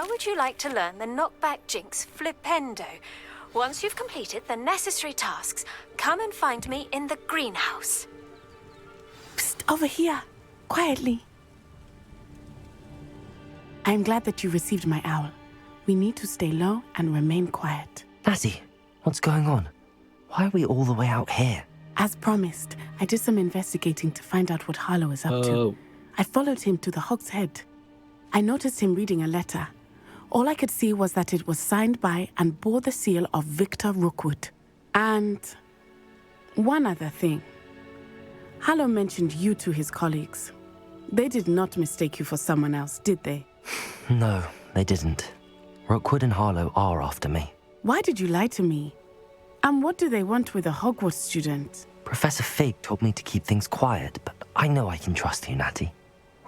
how would you like to learn the knockback jinx flipendo? Once you've completed the necessary tasks, come and find me in the greenhouse. Psst, over here. Quietly. I'm glad that you received my owl. We need to stay low and remain quiet. Natty, what's going on? Why are we all the way out here? As promised, I did some investigating to find out what Harlow is up to. I followed him to the Hog's Head. I noticed him reading a letter. All I could see was that it was signed by and bore the seal of Victor Rookwood. And one other thing. Harlow mentioned you to his colleagues. They did not mistake you for someone else, did they? No, they didn't. Rookwood and Harlow are after me. Why did you lie to me? And what do they want with a Hogwarts student? Professor Fig told me to keep things quiet, but I know I can trust you, Natty.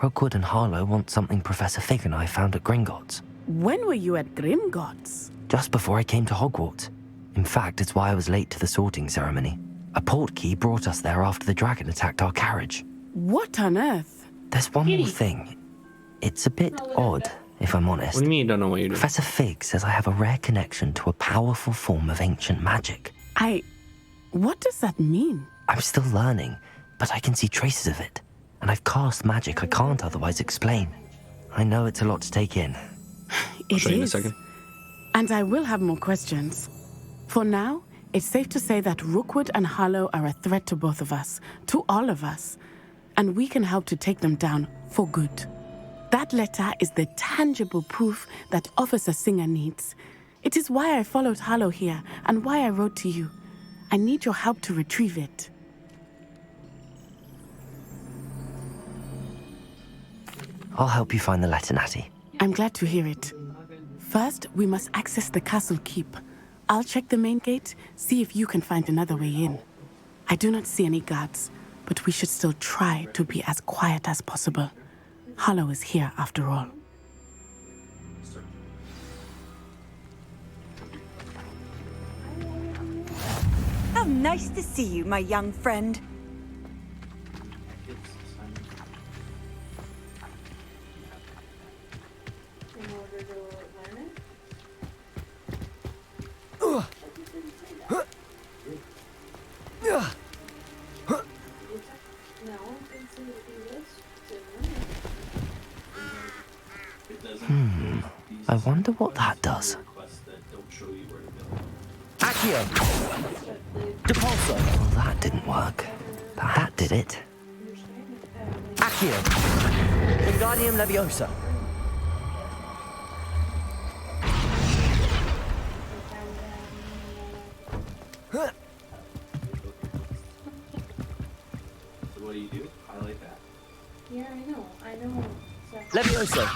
Rookwood and Harlow want something Professor Fig and I found at Gringotts. When were you at Gringotts? Just before I came to Hogwarts. In fact, it's why I was late to the sorting ceremony. A portkey brought us there after the dragon attacked our carriage. What on earth? There's one more thing. It's a bit odd, if I'm honest. What do you mean you don't know what you're doing? Professor Fig says I have a rare connection to a powerful form of ancient magic. What does that mean? I'm still learning, but I can see traces of it. And I've cast magic I can't otherwise explain. I know it's a lot to take in. I'll show you in a second. And I will have more questions. For now, it's safe to say that Rookwood and Harlow are a threat to both of us, to all of us. And we can help to take them down for good. That letter is the tangible proof that Officer Singer needs. It is why I followed Harlow here and why I wrote to you. I need your help to retrieve it. I'll help you find the letter, Natty. I'm glad to hear it. First, we must access the castle keep. I'll check the main gate, see if you can find another way in. I do not see any guards, but we should still try to be as quiet as possible. Harlow is here after all. How nice to see you, my young friend. I wonder what that does. Accio! Depulso! Well, that didn't work. That did it. Accio! Wingardium Leviosa! So what do you do? Highlight that. Yeah, I know. Leviosa!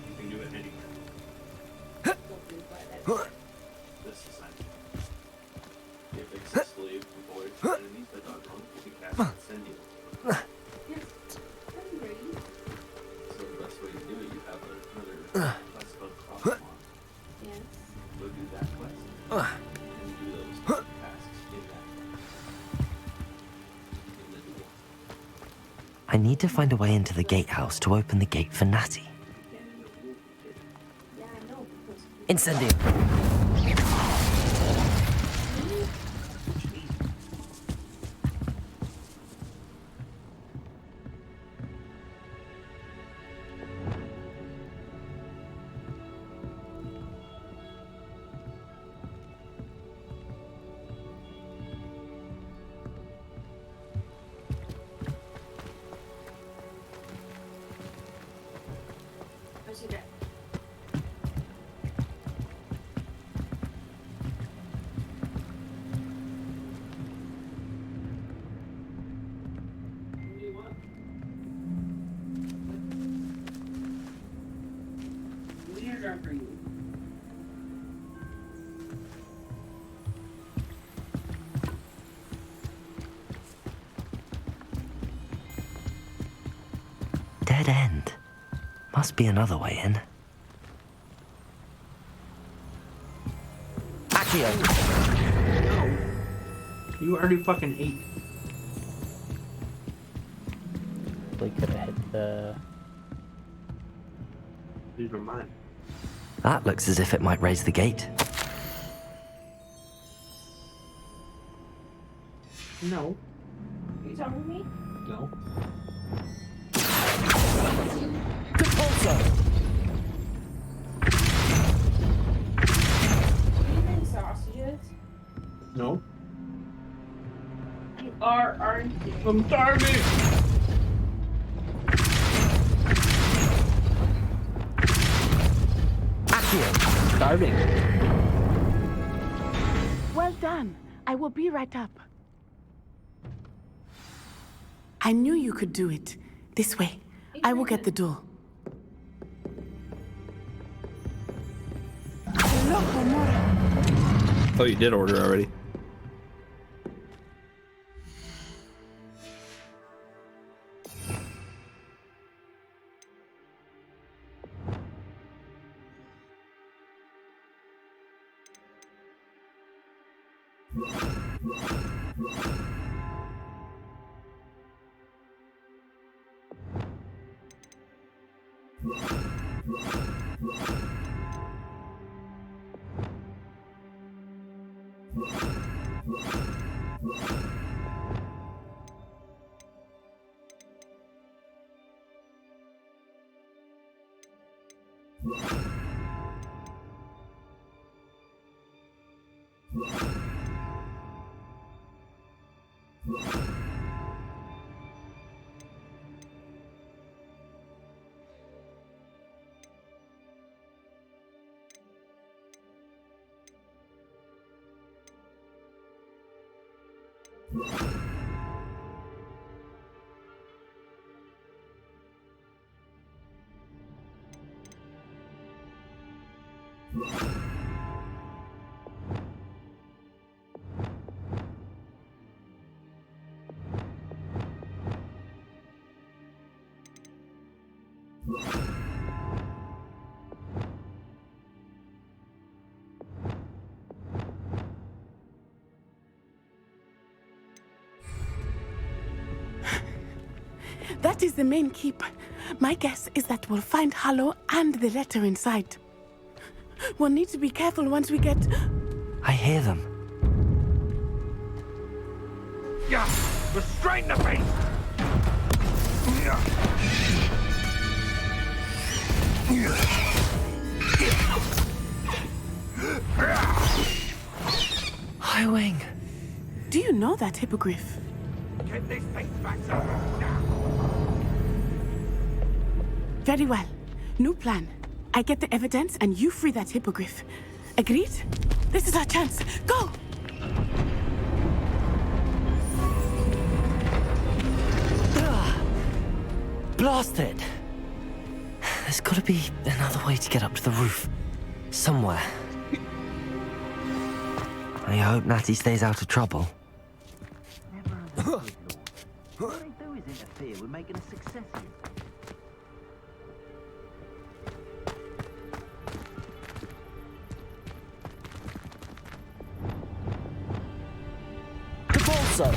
You can do it anywhere. This assignment. If successfully avoid enemies that are wrong, you can cast Incendio. So the best way to do it, you have another quest called Crosswalk. Yes. Go do that quest. And do those tasks in that in the duel. I need to find a way into the gatehouse to open the gate for Natty. Incendio! Dead end. Must be another way in. Accio! You already fucking ate. probably could have hit the... These are mine. That looks as if it might raise the gate. No. Are you talking to me? No. Repulsor! Are you eating sausages? No. You are, aren't you? I'm starving! Accio! Starving. Well done. I will be right up. I knew you could do it. This way. I will get the door. Oh, you did order already. That is the main keep. My guess is that we'll find Harlow and the letter inside. We'll need to be careful once we get... I hear them. Yeah! Restrain the beast! Highwing. Do you know that hippogriff? Get this thing back now! Very well. New plan. I get the evidence and you free that hippogriff. Agreed? This is our chance. Go! Blasted! There's gotta be another way to get up to the roof. Somewhere. I hope Natty stays out of trouble. What they do is interfere with making a success of it. Repulsor!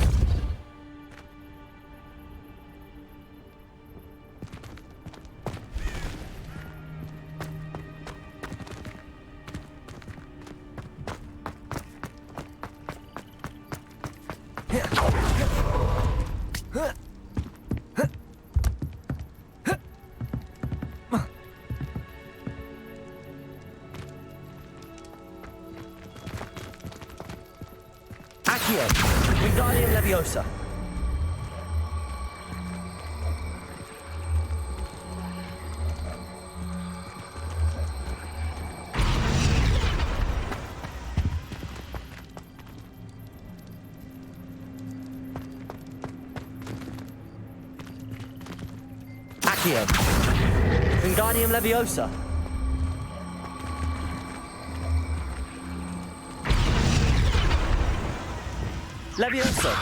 Accio! Wingardium Leviosa! Accio! Wingardium Leviosa! Leviosa!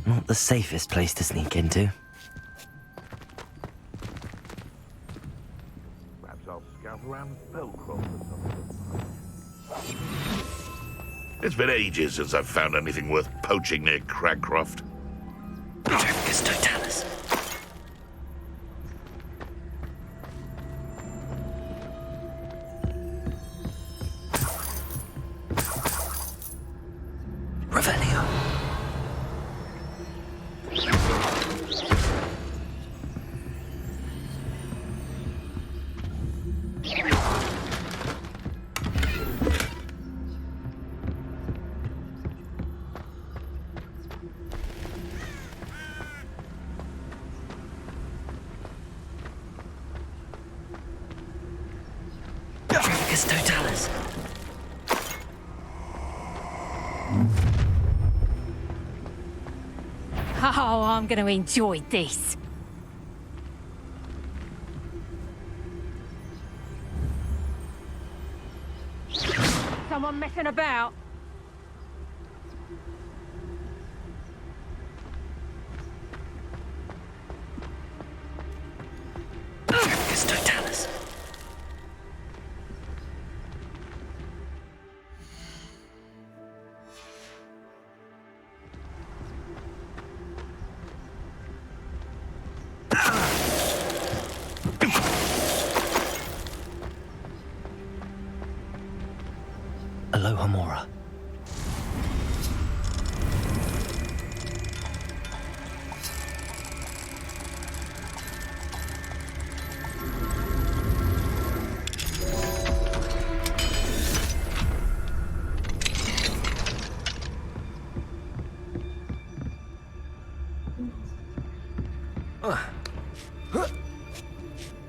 Not the safest place to sneak into. Perhaps I'll scout around Spellcroft or something. It's been ages since I've found anything worth poaching near Cragcroft. Trevicus Totalis. Revelio. Trevicus Totalis. Oh, I'm going to enjoy this. Someone messing about? Trevicus Totalis. Aloha Mora.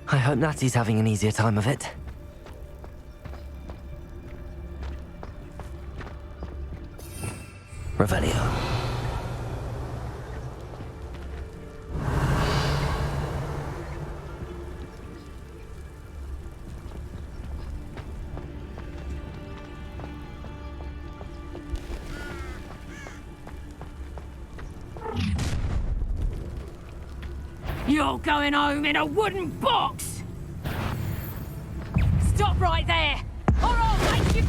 I hope Natty's having an easier time of it. Revelio. You're going home in a wooden box! Stop right there! Or I'll make you...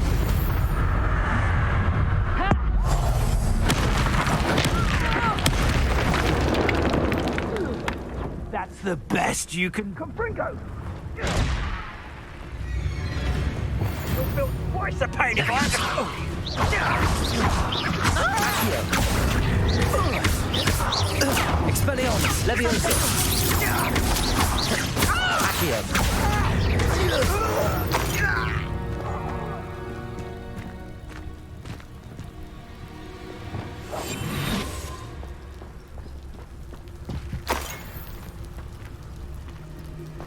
That's the best you can... Bringo! You'll feel twice the pain if Expelliarmus, Leviosa. Accio.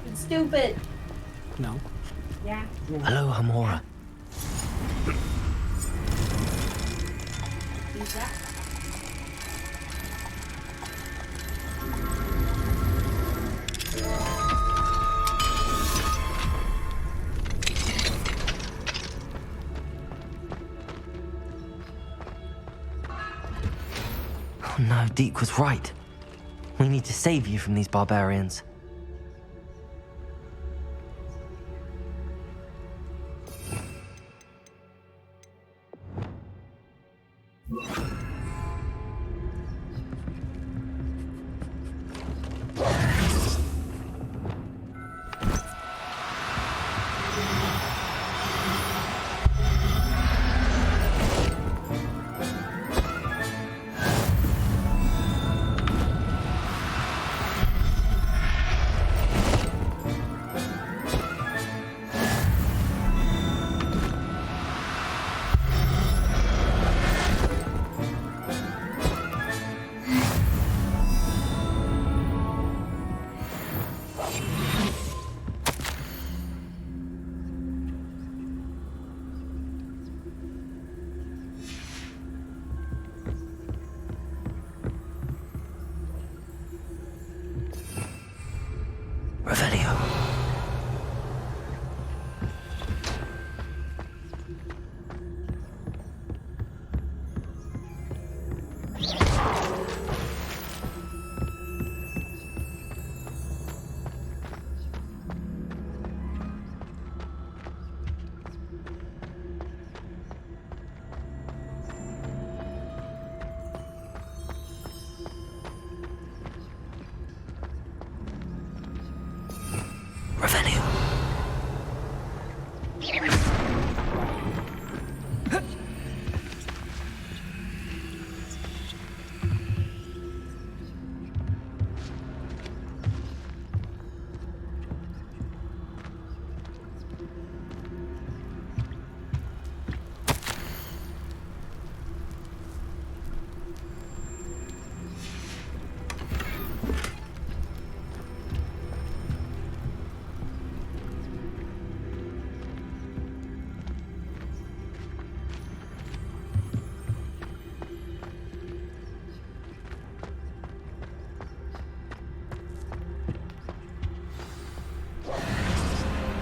It's stupid. No. Yeah. Aloha Mora. Use that. Oh no, Deke was right. We need to save you from these barbarians.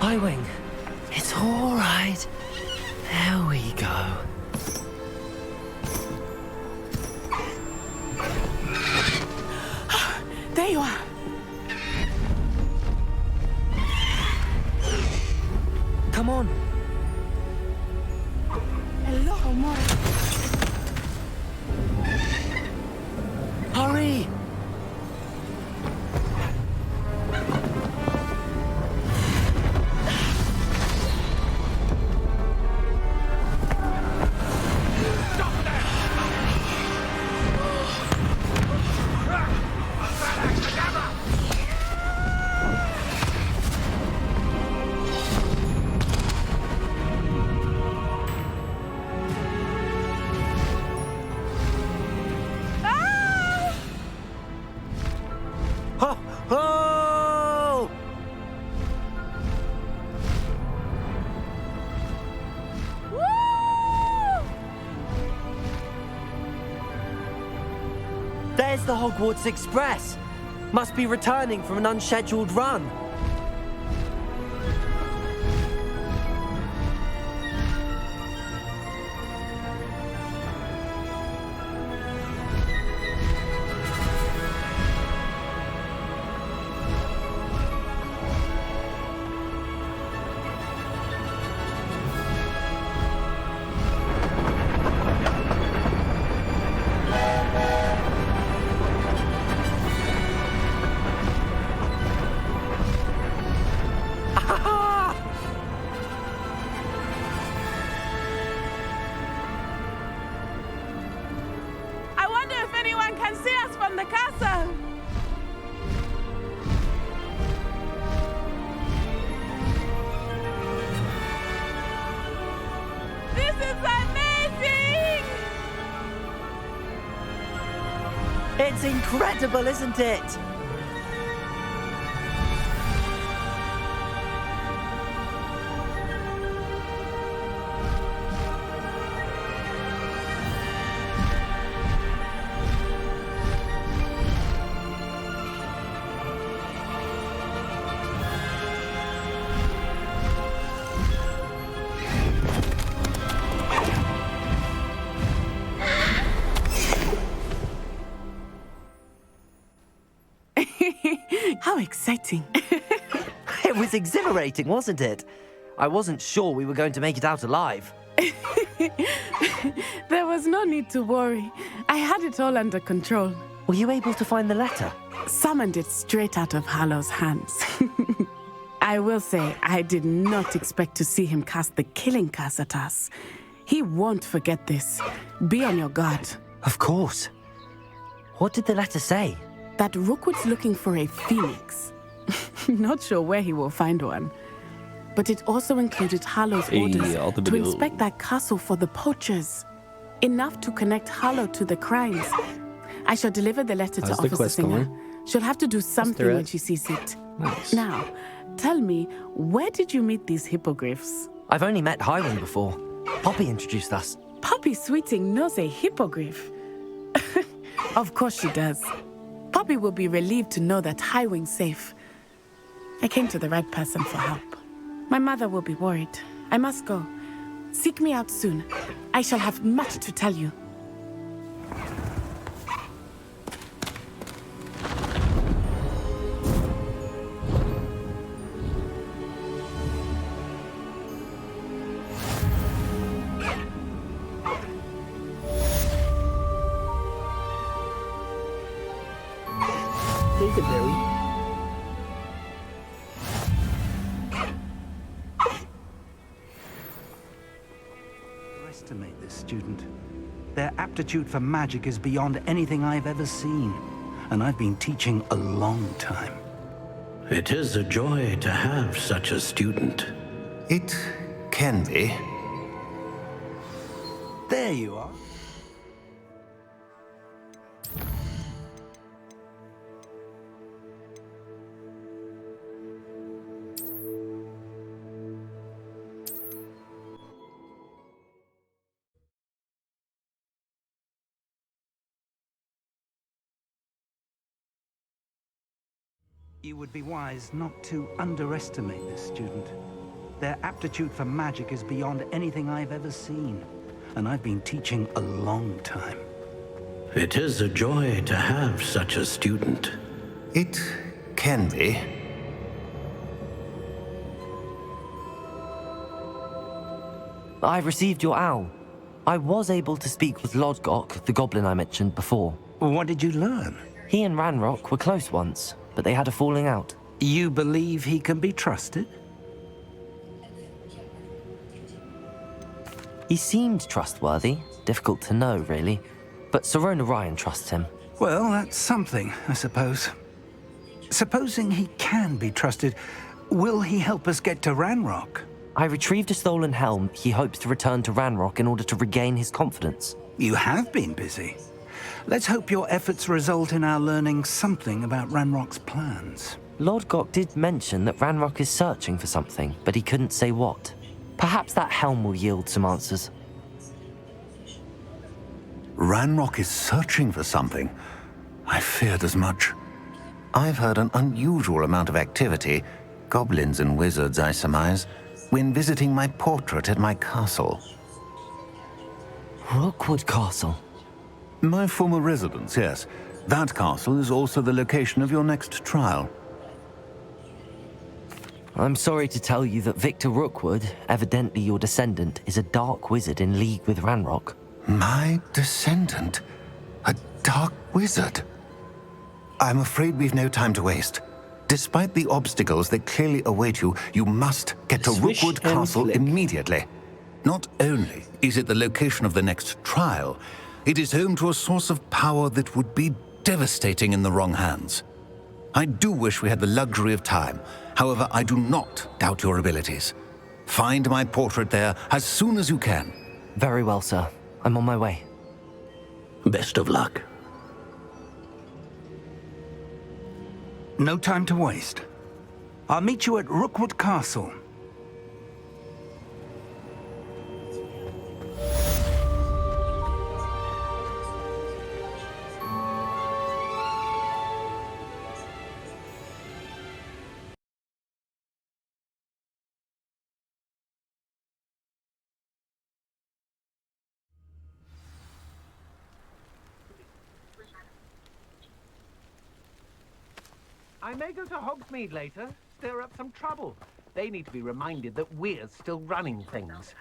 Highwing, it's all right. There we go. There you are. Come on. Hello, amore. Hurry! Ho! Ho! There's the Hogwarts Express. Must be returning from an unscheduled run. I wonder if anyone can see us from the castle. This is amazing! It's incredible, isn't it? How exciting. It was exhilarating, wasn't it? I wasn't sure we were going to make it out alive. There was no need to worry. I had it all under control. Were you able to find the letter? Summoned it straight out of Harlow's hands. I will say, I did not expect to see him cast the killing curse at us. He won't forget this. Be on your guard. Of course. What did the letter say? That Rookwood's looking for a phoenix. Not sure where he will find one. But it also included Harlow's orders to inspect that castle for the poachers. Enough to connect Harlow to the crimes. I shall deliver the letter to Officer Singer. She'll have to do something when she sees it. Nice. Now, tell me, where did you meet these hippogriffs? I've only met Highwing before. Poppy introduced us. Poppy Sweeting knows a hippogriff. Of course she does. Poppy will be relieved to know that Highwing's safe. I came to the right person for help. My mother will be worried. I must go. Seek me out soon. I shall have much to tell you. Take it, Barry. Estimate this student. Their aptitude for magic is beyond anything I've ever seen, and I've been teaching a long time. It is a joy to have such a student. It can be. There you are. You would be wise not to underestimate this student. Their aptitude for magic is beyond anything I've ever seen, and I've been teaching a long time. It is a joy to have such a student. It can be. I received your owl. I was able to speak with Lodgok, the goblin I mentioned before. What did you learn? He and Ranrock were close once, but they had a falling out. You believe he can be trusted? He seemed trustworthy. Difficult to know, really. But Sirona Ryan trusts him. Well, that's something, I suppose. Supposing he can be trusted, will he help us get to Ranrock? I retrieved a stolen helm. He hopes to return to Ranrock in order to regain his confidence. You have been busy. Let's hope your efforts result in our learning something about Ranrock's plans. Lodgok did mention that Ranrock is searching for something, but he couldn't say what. Perhaps that helm will yield some answers. Ranrock is searching for something. I feared as much. I've heard an unusual amount of activity, goblins and wizards, I surmise, when visiting my portrait at my castle. Rockwood Castle? My former residence, yes. That castle is also the location of your next trial. I'm sorry to tell you that Victor Rookwood, evidently your descendant, is a dark wizard in league with Ranrock. My descendant? A dark wizard? I'm afraid we've no time to waste. Despite the obstacles that clearly await you, you must get to Rookwood Castle immediately. Not only is it the location of the next trial, it is home to a source of power that would be devastating in the wrong hands. I do wish we had the luxury of time. However, I do not doubt your abilities. Find my portrait there as soon as you can. Very well, sir. I'm on my way. Best of luck. No time to waste. I'll meet you at Rookwood Castle. I may go to Hogsmeade later, stir up some trouble. They need to be reminded that we're still running things.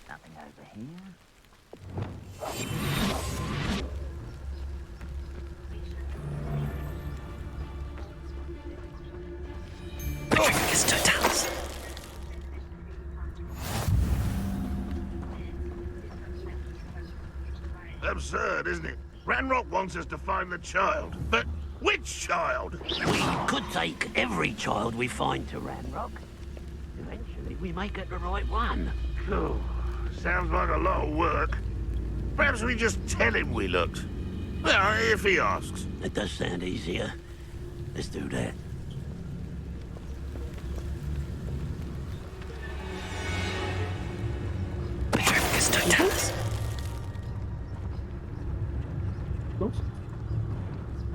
Nothing over here. Absurd, isn't it? Ranrock wants us to find the child, but which child? We could take every child we find to Ranrock. Eventually, we may get the right one. Oh, sounds like a lot of work. Perhaps we just tell him we looked. Well, if he asks. It does sound easier. Let's do that.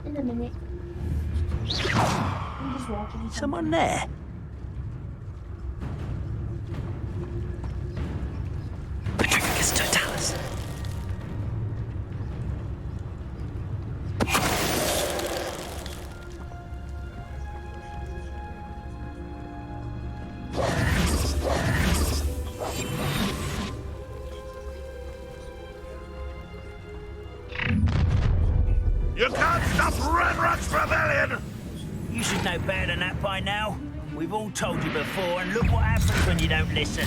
In a minute. I'm just watching. Someone there? You can't stop Ranrock's rebellion! You should know better than that by now. We've all told you before, and look what happens when you don't listen.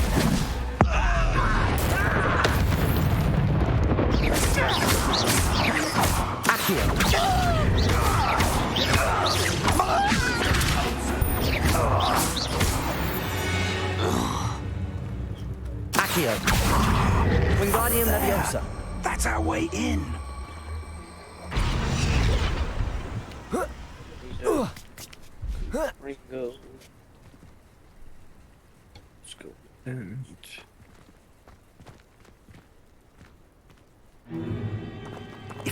Accio. Wingardium Leviosa. That's our way in. Ringo. Let's go. And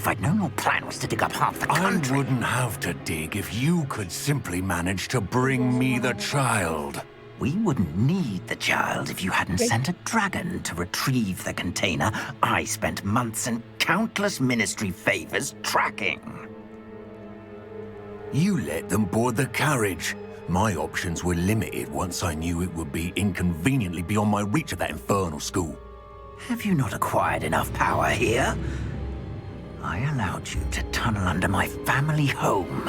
If I'd known your plan was to dig up half the country... I wouldn't have to dig if you could simply manage to bring me the child. We wouldn't need the child if you hadn't sent a dragon to retrieve the container I spent months and countless ministry favors tracking. You let them board the carriage. My options were limited once I knew it would be inconveniently beyond my reach at that infernal school. Have you not acquired enough power here? I allowed you to tunnel under my family home.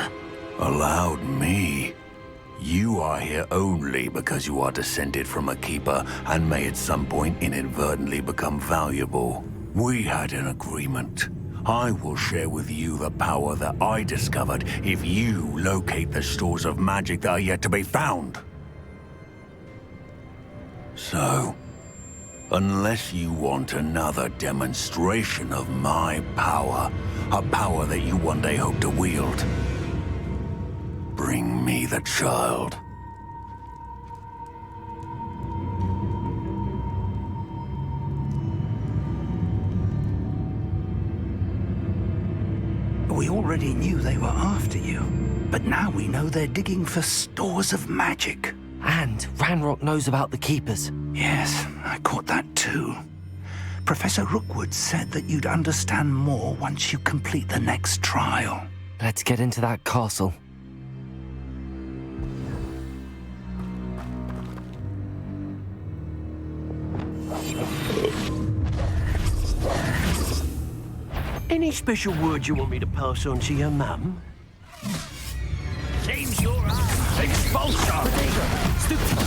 Allowed me? You are here only because you are descended from a keeper and may at some point inadvertently become valuable. We had an agreement. I will share with you the power that I discovered if you locate the stores of magic that are yet to be found. So, unless you want another demonstration of my power, a power that you one day hope to wield, bring me the child. We already knew they were after you, but now we know they're digging for stores of magic. And Ranrock knows about the Keepers. Yes, I caught that too. Professor Rockwoods said that you'd understand more once you complete the next trial. Let's get into that castle. Any special word you want me to pass on to your mum? Seems you're expulsor. Stupid.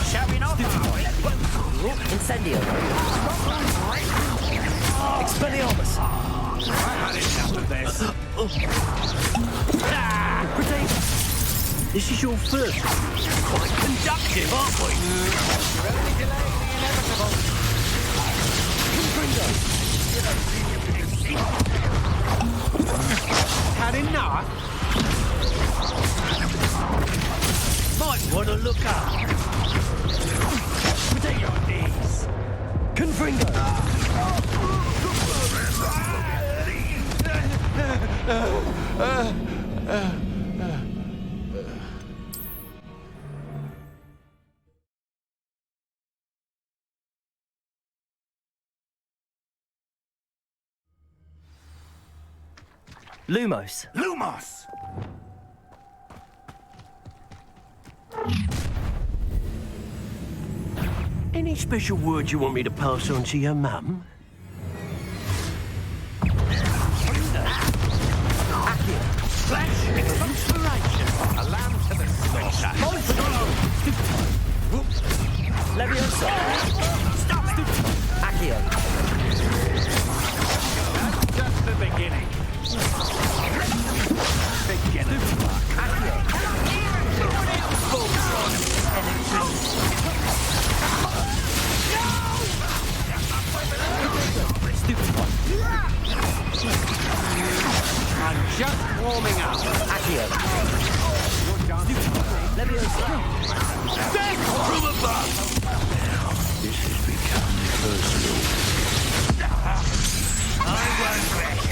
Showing off. Incendio. Expelliarmus. I've had enough of this. This is your first. Quite conductive, aren't we? You're only delaying the inevitable. Had enough? Might want to look up. Protect your knees. Confringo. Lumos. Lumos! Any special word you want me to pass on to your mum? Flash inspiration. A lamb to the slaughter. Leviosa. Stop it! Accio. That's just the beginning. Beginning. I'm just warming up. Accio. Leviosa. Death from above! This has become personal. I won't rest.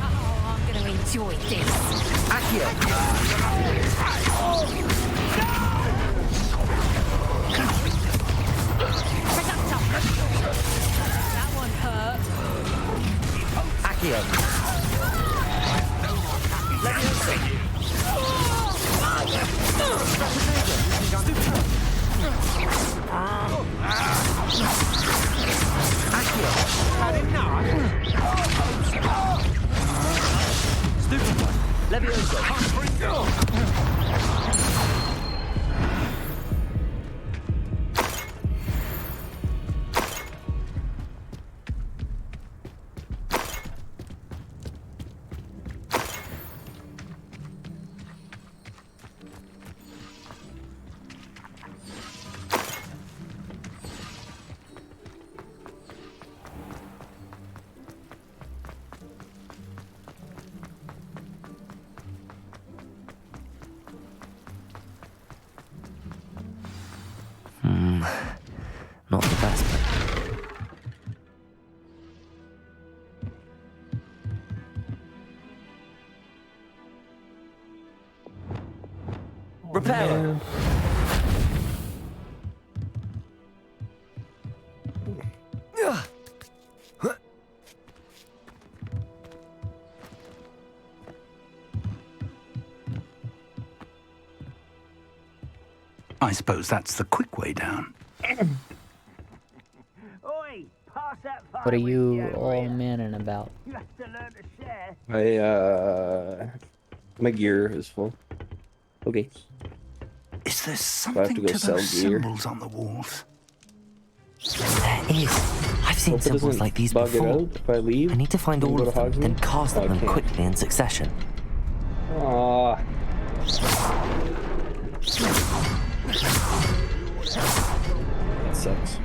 I'm gonna enjoy this. Accio. That one hurt. Accio. Leviosa. Accio. Had enough? Stupid one. Leviosa. Repair. I suppose that's the quick way down. Oi, pass that fire. What are you all manning about? You have to learn to share. My gear is full. Okay. Is there So I have to something go to sell those gear. symbols on the walls? There is. I've seen Hope it symbols doesn't like these bug it before. out if I leave. I need to find and all go of to them, then Hogsmeade. cast Oh, I them can't. quickly in succession. Aww. That sucks.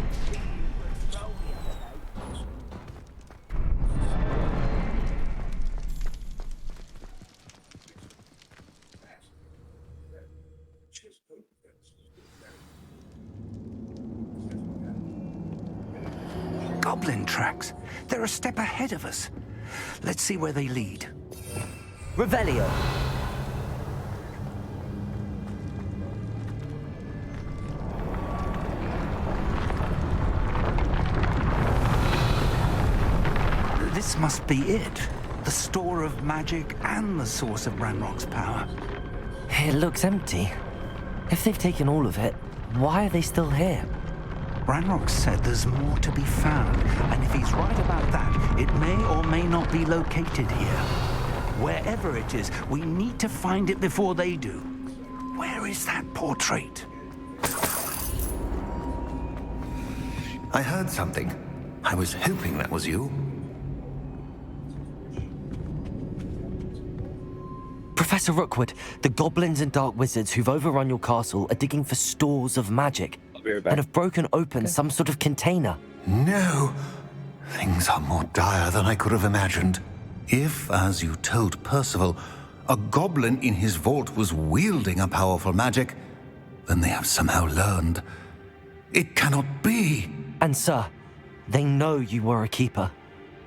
Goblin tracks. They're a step ahead of us. Let's see where they lead. Revelio. This must be it. The store of magic and the source of Ranrock's power. It looks empty. If they've taken all of it, why are they still here? Ranrock said there's more to be found, and if he's right about that, it may or may not be located here. Wherever it is, we need to find it before they do. Where is that portrait? I heard something. I was hoping that was you. Professor Rookwood, the goblins and dark wizards who've overrun your castle are digging for stores of magic and have broken open some sort of container. No. Things are more dire than I could have imagined. If, as you told Percival, a goblin in his vault was wielding a powerful magic, then they have somehow learned. It cannot be. And sir, they know you were a keeper.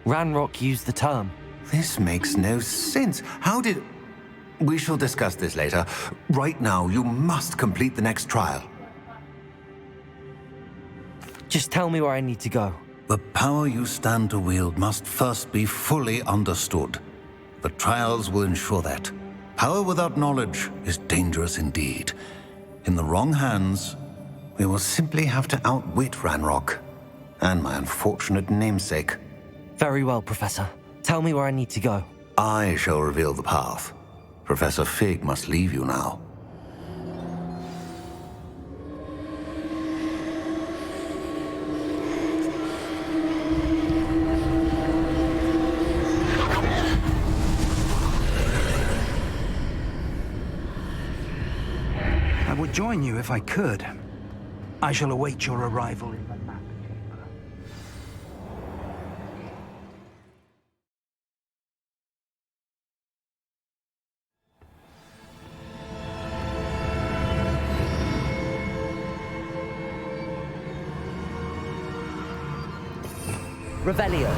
Ranrock used the term. This makes no sense. How did... We shall discuss this later. Right now, you must complete the next trial. Just tell me where I need to go. The power you stand to wield must first be fully understood. The trials will ensure that. Power without knowledge is dangerous indeed. In the wrong hands, we will simply have to outwit Ranrock and my unfortunate namesake. Very well, Professor. Tell me where I need to go. I shall reveal the path. Professor Fig must leave you now. I would join you if I could. I shall await your arrival in the map chamber. Revelio.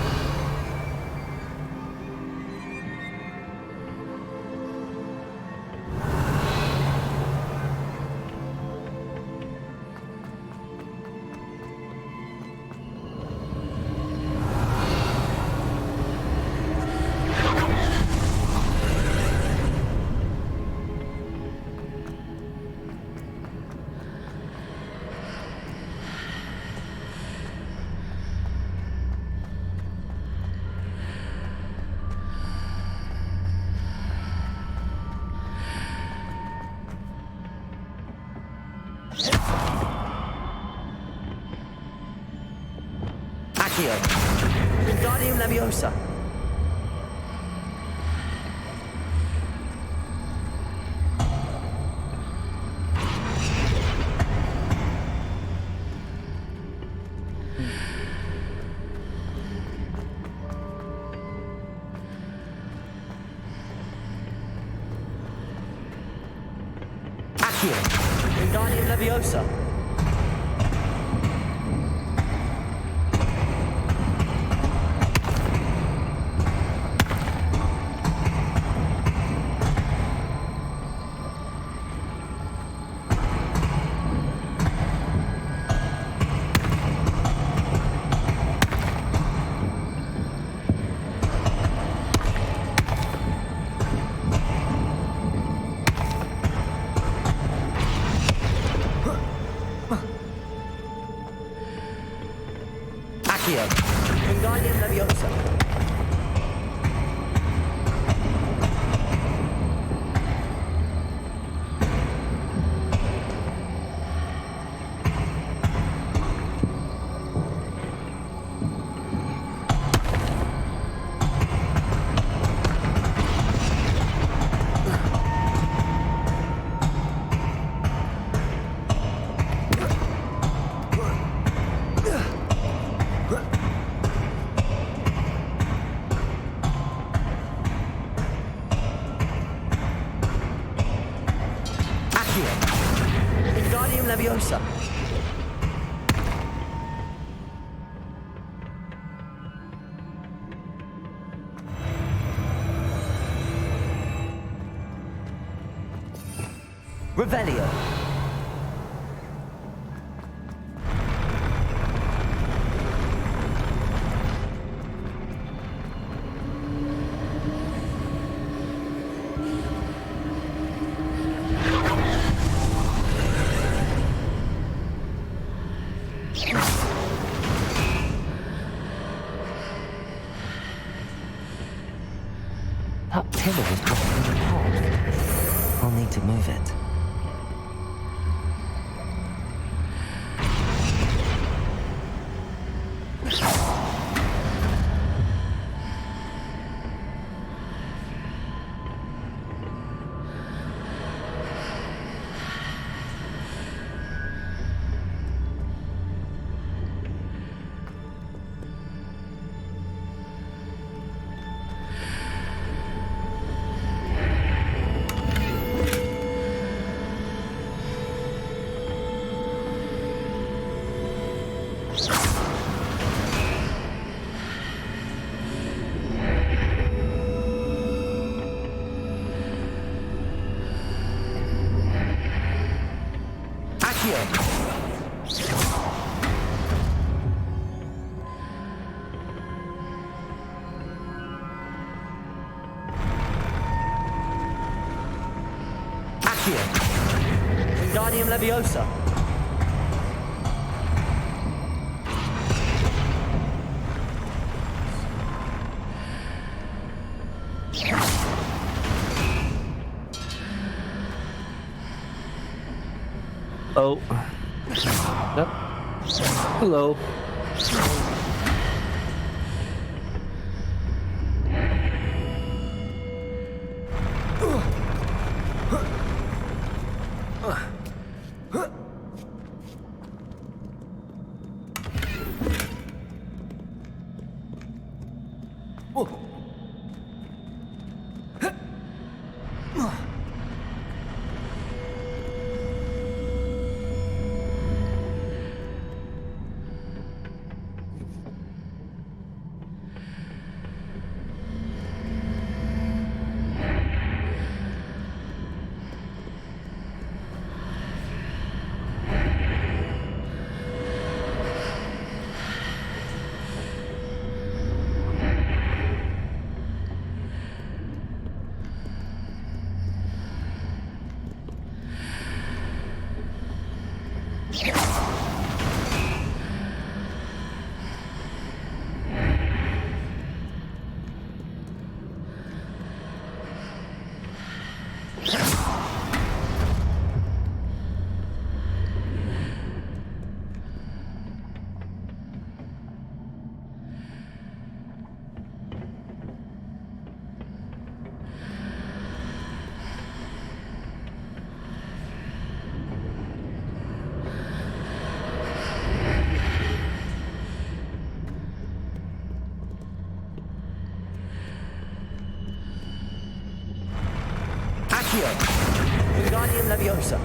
Accio. Wingardium Leviosa. Accio. Wingardium Leviosa. Leviosa. Revelio. That pillar was blocking the path. I'll need to move it. Wingardium Leviosa. Oh. Yep. Hello. Wingardium Leviosa.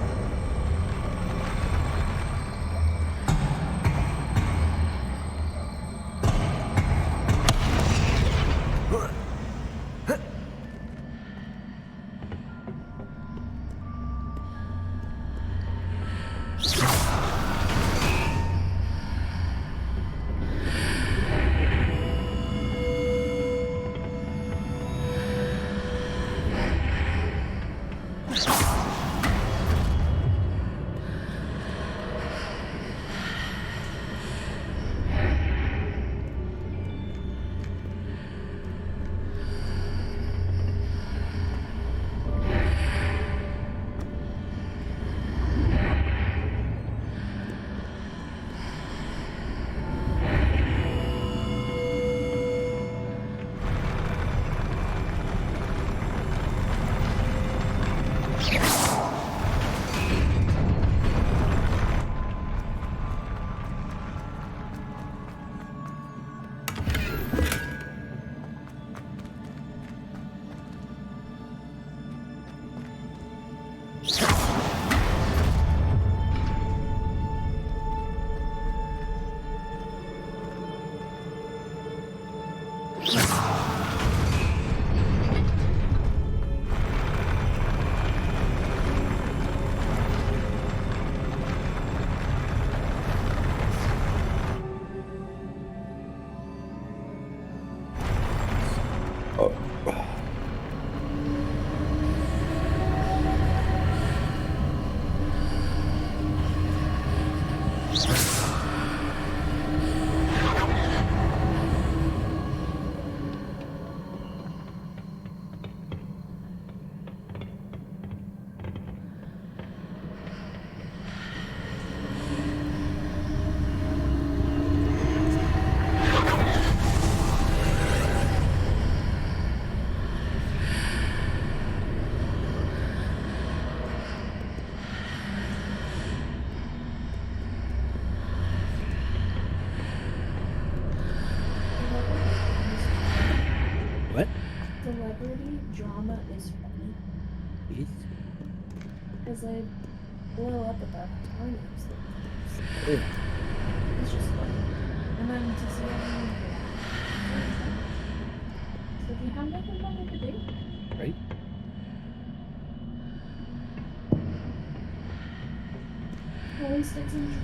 Oh. What? Celebrity drama is funny. Yes. Because I blow up about how tiny sometimes. Yeah. It's just funny. And then to see everyone react. So if you have nothing better to do, Right? at least it's entertainment.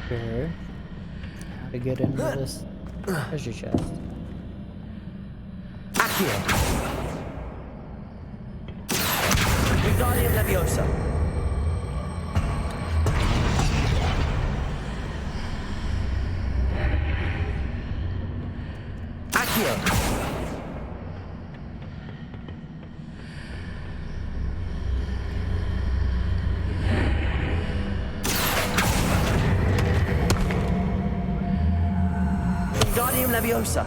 Sure. How to get into this treasure chest. Accio. Wingardium Leviosa. Accio. Wingardium Leviosa.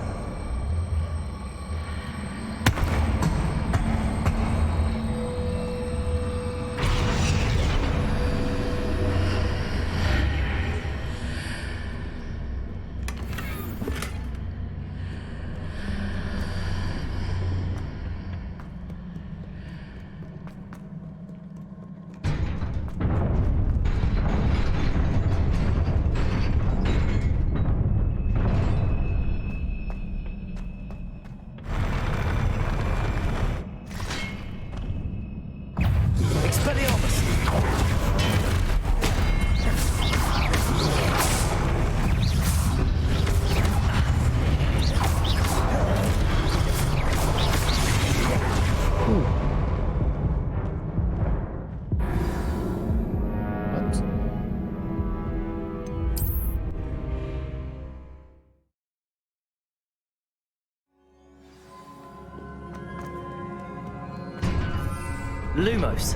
Lumos.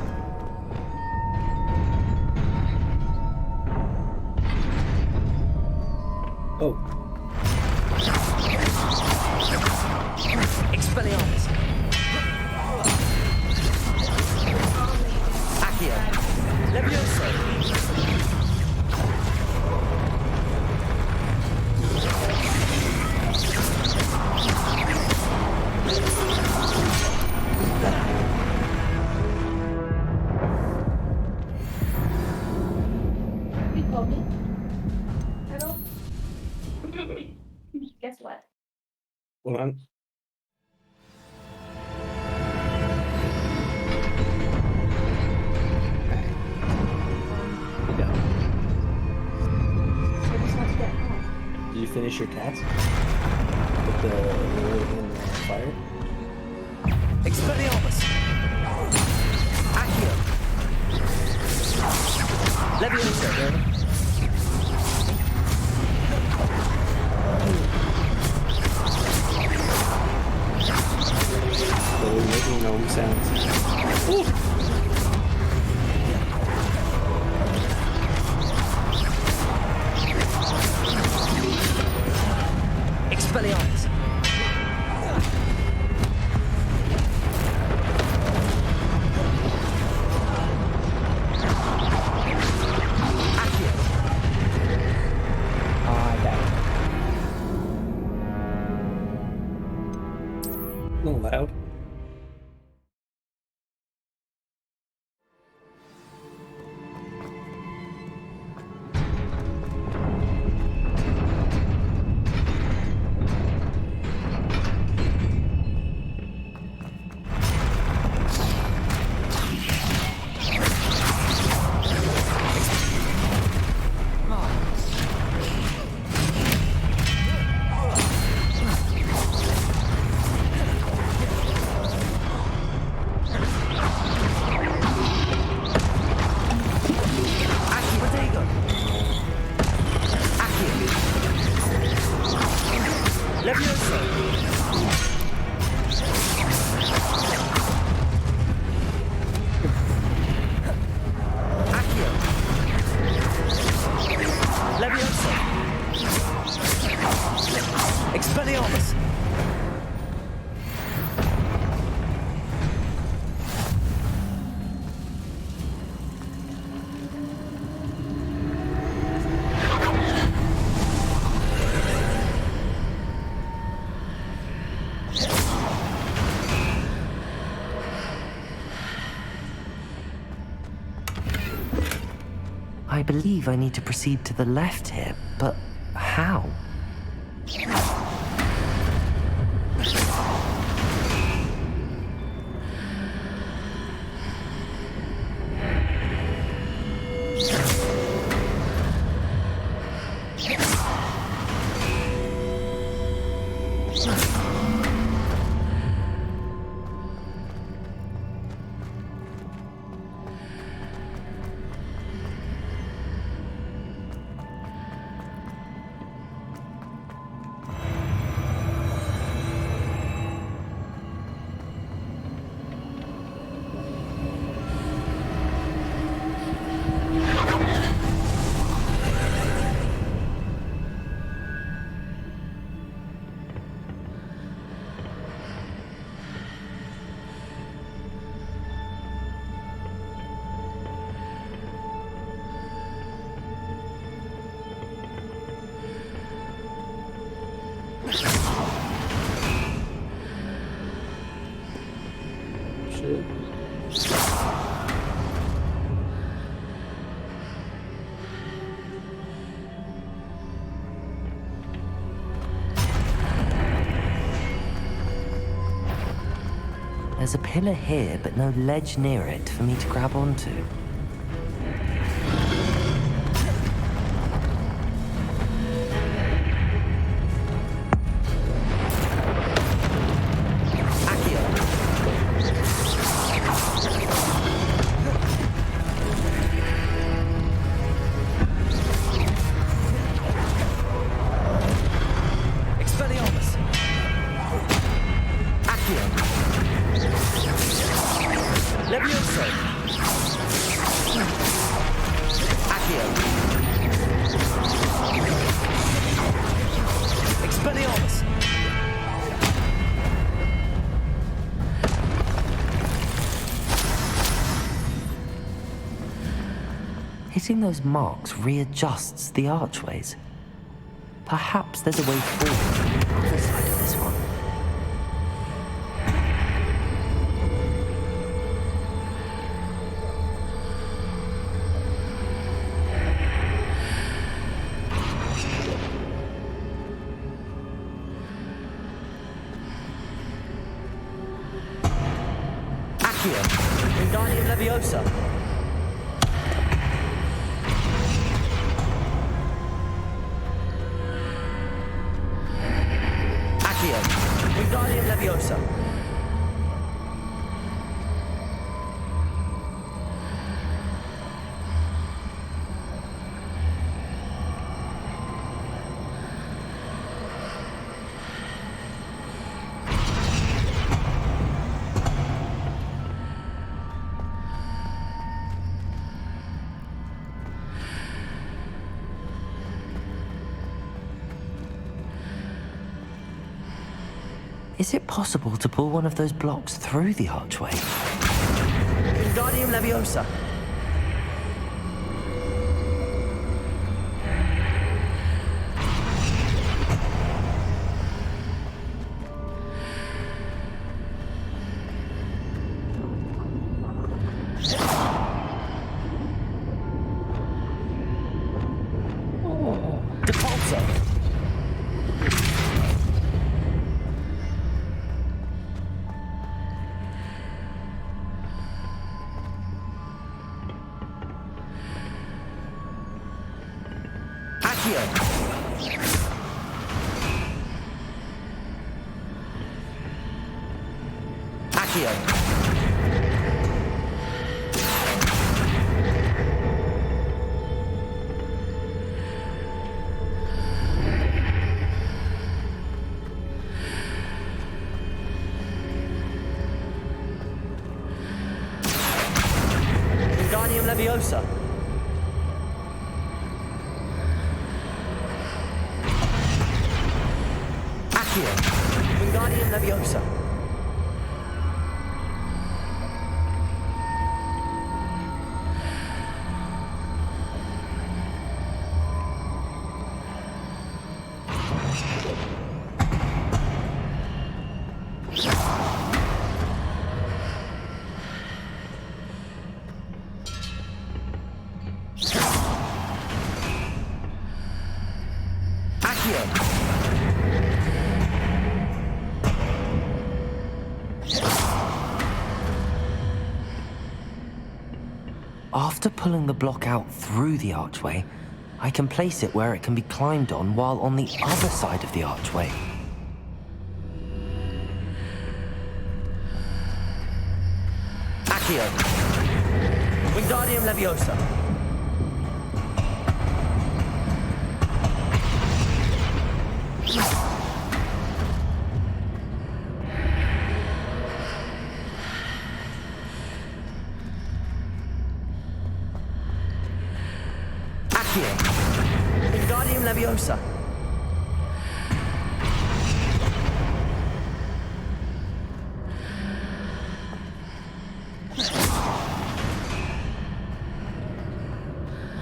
Oh. Expelliarmus. Accio. Levioso. You called me? Hello? Guess what? Hold on. I just want to get home. Did you finish your task? With the wood and the fire? Expelliarmus. Accio. Levioso. So we're making gnome sounds. Ooh. Expelliarmus. I believe I need to proceed to the left here, but how? There's a pillar here, but no ledge near it for me to grab onto. Hitting those marks readjusts the archways. Perhaps there's a way forward from the other side of this one. Accio, Wingardium Leviosa. Wingardium Leviosa. Is it possible to pull one of those blocks through the archway? Wingardium Leviosa. Wingardium Leviosa. Accio. Wingardium Leviosa. After pulling the block out through the archway, I can place it where it can be climbed on while on the other side of the archway. Accio. Wingardium Leviosa. Accio. Wingardium Leviosa.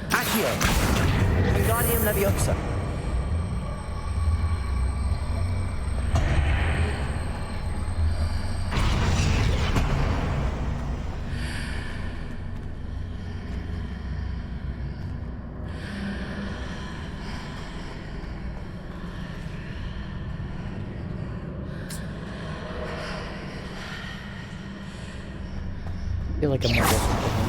Accio. Wingardium Leviosa. I feel like I'm not listening to him.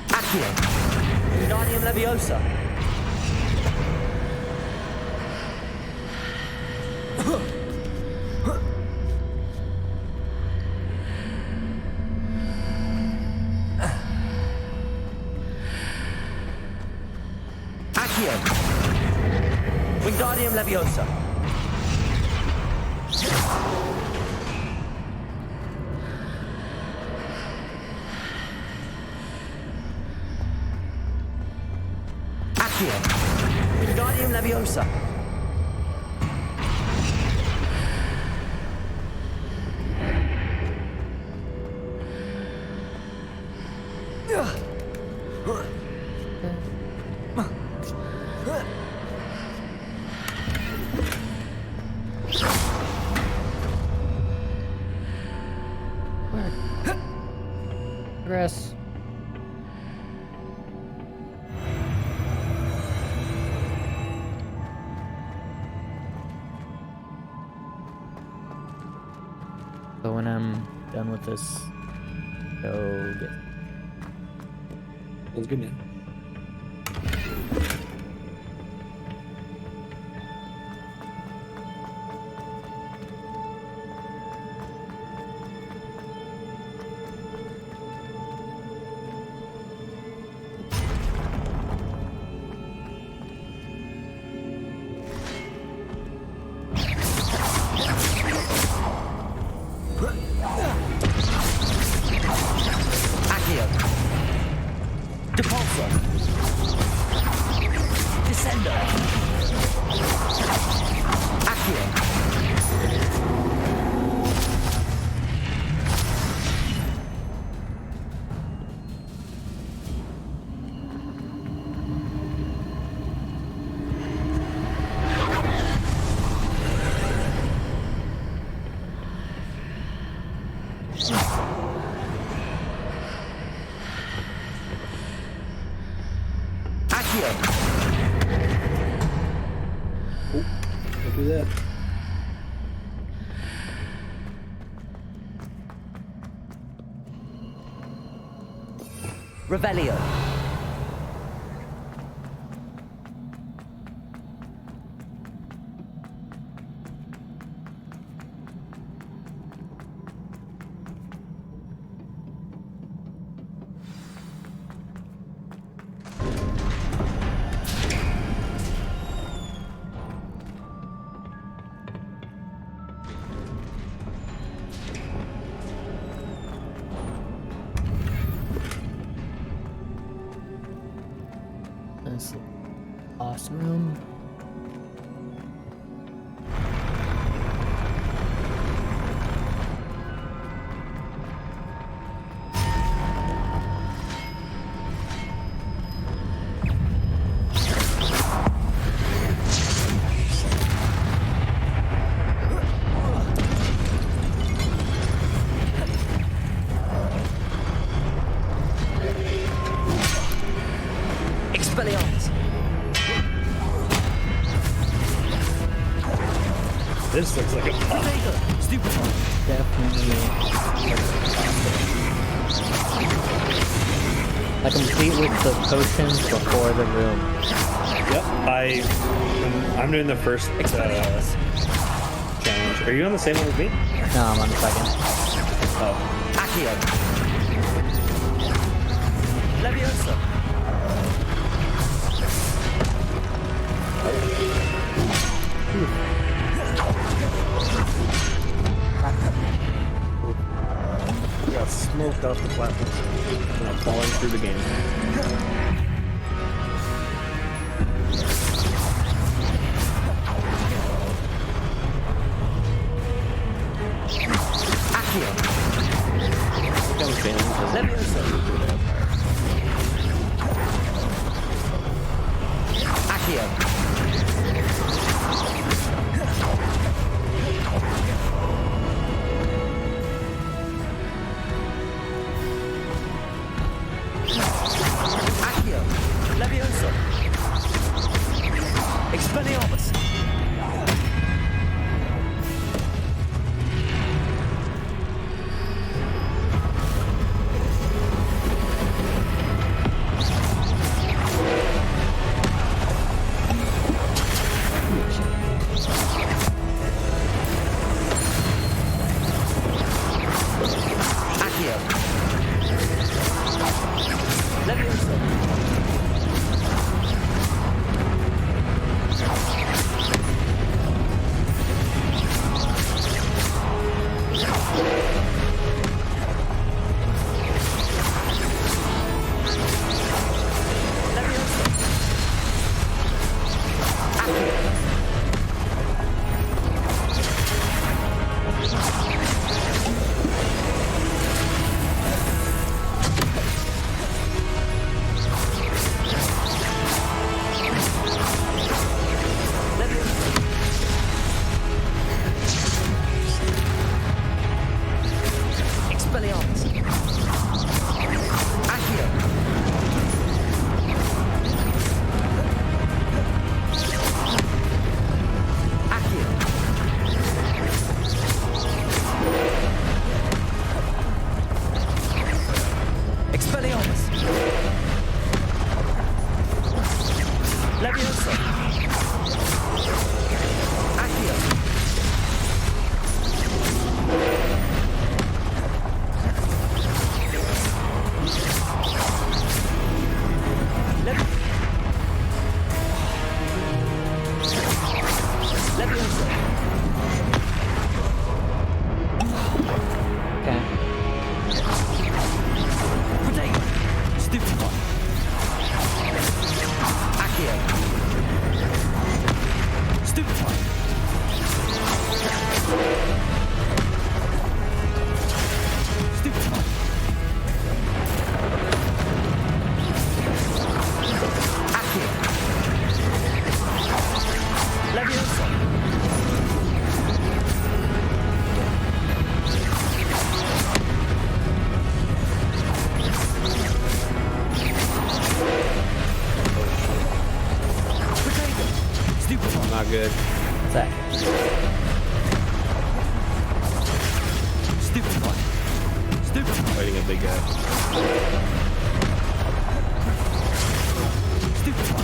Accio. Wingardium Leviosa. Accio. Wingardium Leviosa. Accio. Wingardium Leviosa. Progress. So when I'm done with this, go get. That's good, man. Accio. Depulso. Descendo. Accio. Accio. Don't do that. Revelio. This boss room. Expelliarmus. This looks like a pop. Definitely. I complete with the potions before the room. Yep, I'm doing the first challenge. Are you on the same one with me? No, I'm on the second. Oh. Accio. Leviosa. Got smoked off the platform. And I'm falling through the game. Accio. That was failing. Leviosa. Accio. Accio. Leviosa. Expelliarmus. Accio. Leviosa. Expelliarmus. Accio. Accio. Expelliarmus. Leviosa. Accio. Leviosa. Okay. Potato. Stupefy. Accio. Stupefy. Stupefy. Accio. Leviosa. Potato. Stupefy. Not good. What's that? Stupefy. Stupefy. Fighting a big guy. Stupefy.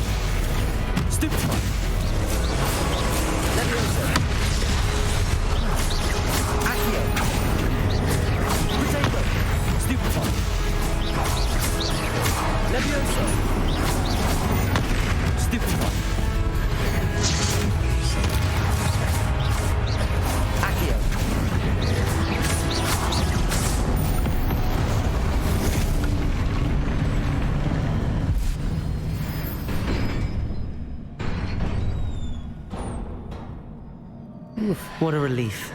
Stupefy. Leviosa. Accio. Potato. Stupefy. Leviosa. Stupefy. Accio. Oof, what a relief.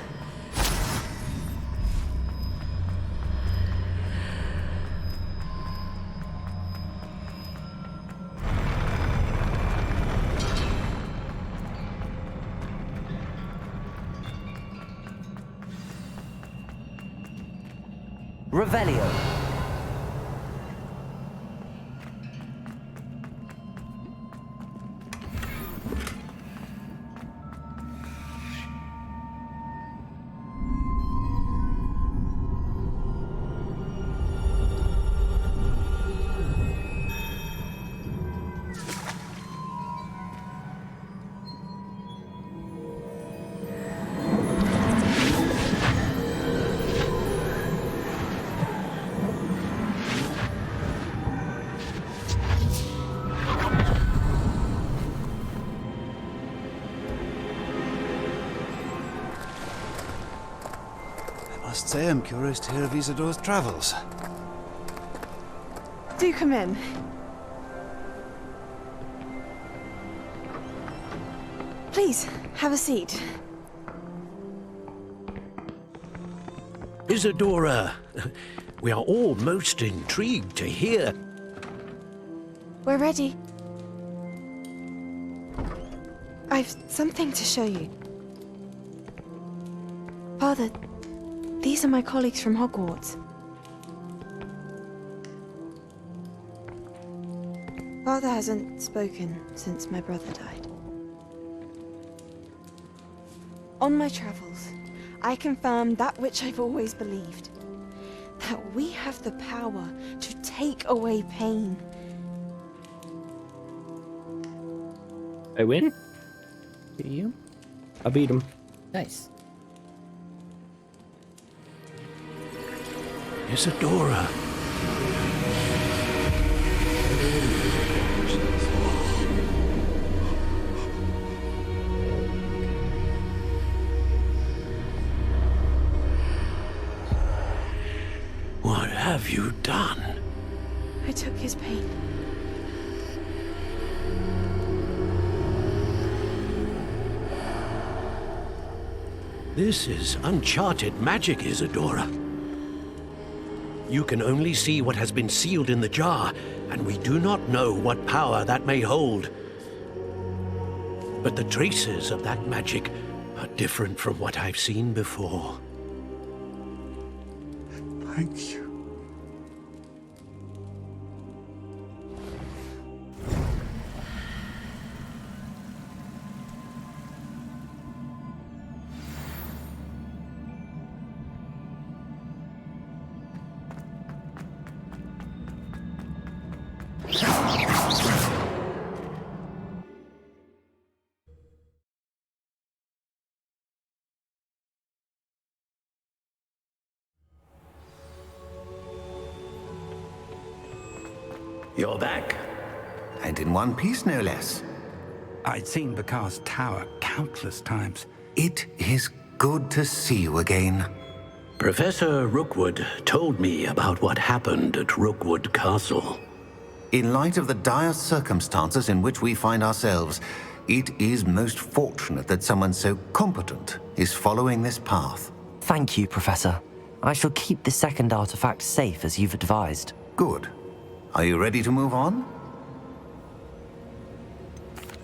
Revelio. Must say I'm curious to hear of Isadora's travels. Do come in. Please, have a seat. Isadora, we are all most intrigued to hear. We're ready. I've something to show you. Father, these are my colleagues from Hogwarts. Father hasn't spoken since my brother died. On my travels, I confirmed that which I've always believed. That we have the power to take away pain. I win? Do you? I beat him. Nice. Isadora. What have you done? I took his pain. This is uncharted magic, Isadora. You can only see what has been sealed in the jar, and we do not know what power that may hold. But the traces of that magic are different from what I've seen before. Thank you. You're back. And in one piece, no less. I'd seen Bakar's tower countless times. It is good to see you again. Professor Rookwood told me about what happened at Rookwood Castle. In light of the dire circumstances in which we find ourselves, it is most fortunate that someone so competent is following this path. Thank you, Professor. I shall keep the second artifact safe as you've advised. Good. Are you ready to move on?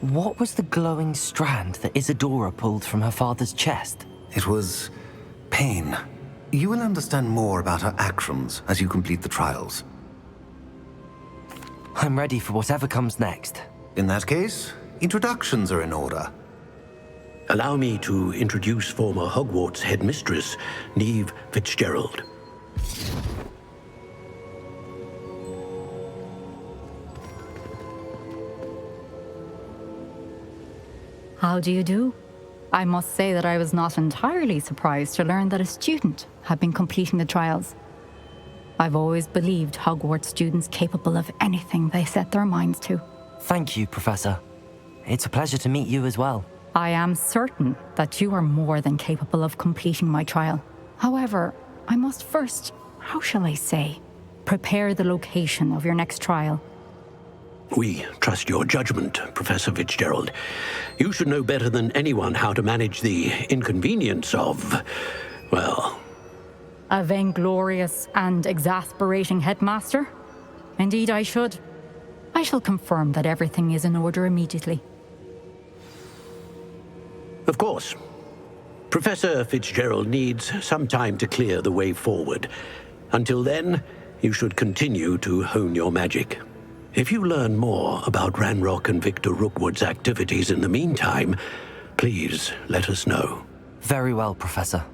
What was the glowing strand that Isadora pulled from her father's chest? It was pain. You will understand more about her actions as you complete the trials. I'm ready for whatever comes next. In that case, introductions are in order. Allow me to introduce former Hogwarts headmistress, Neve Fitzgerald. How do you do? I must say that I was not entirely surprised to learn that a student had been completing the trials. I've always believed Hogwarts students capable of anything they set their minds to. Thank you, Professor. It's a pleasure to meet you as well. I am certain that you are more than capable of completing my trial. However, I must first, how shall I say, prepare the location of your next trial. We trust your judgment, Professor Fitzgerald. You should know better than anyone how to manage the inconvenience of, well... A vainglorious and exasperating headmaster? Indeed, I should. I shall confirm that everything is in order immediately. Of course. Professor Fitzgerald needs some time to clear the way forward. Until then, you should continue to hone your magic. If you learn more about Ranrock and Victor Rookwood's activities in the meantime, please let us know. Very well, Professor.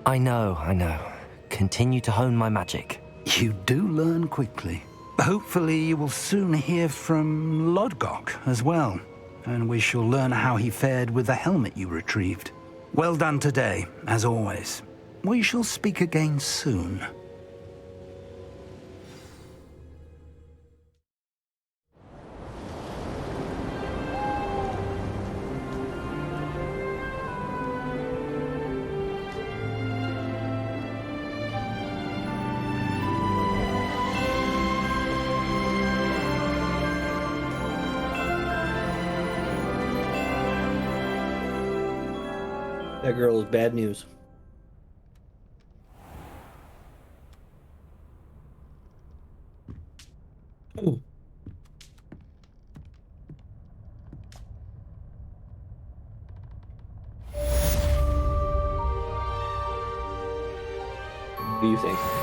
I know. Continue to hone my magic. You do learn quickly. Hopefully you will soon hear from Lodgok as well, and we shall learn how he fared with the helmet you retrieved. Well done today, as always. We shall speak again soon. That girl is bad news. Ooh. What do you think?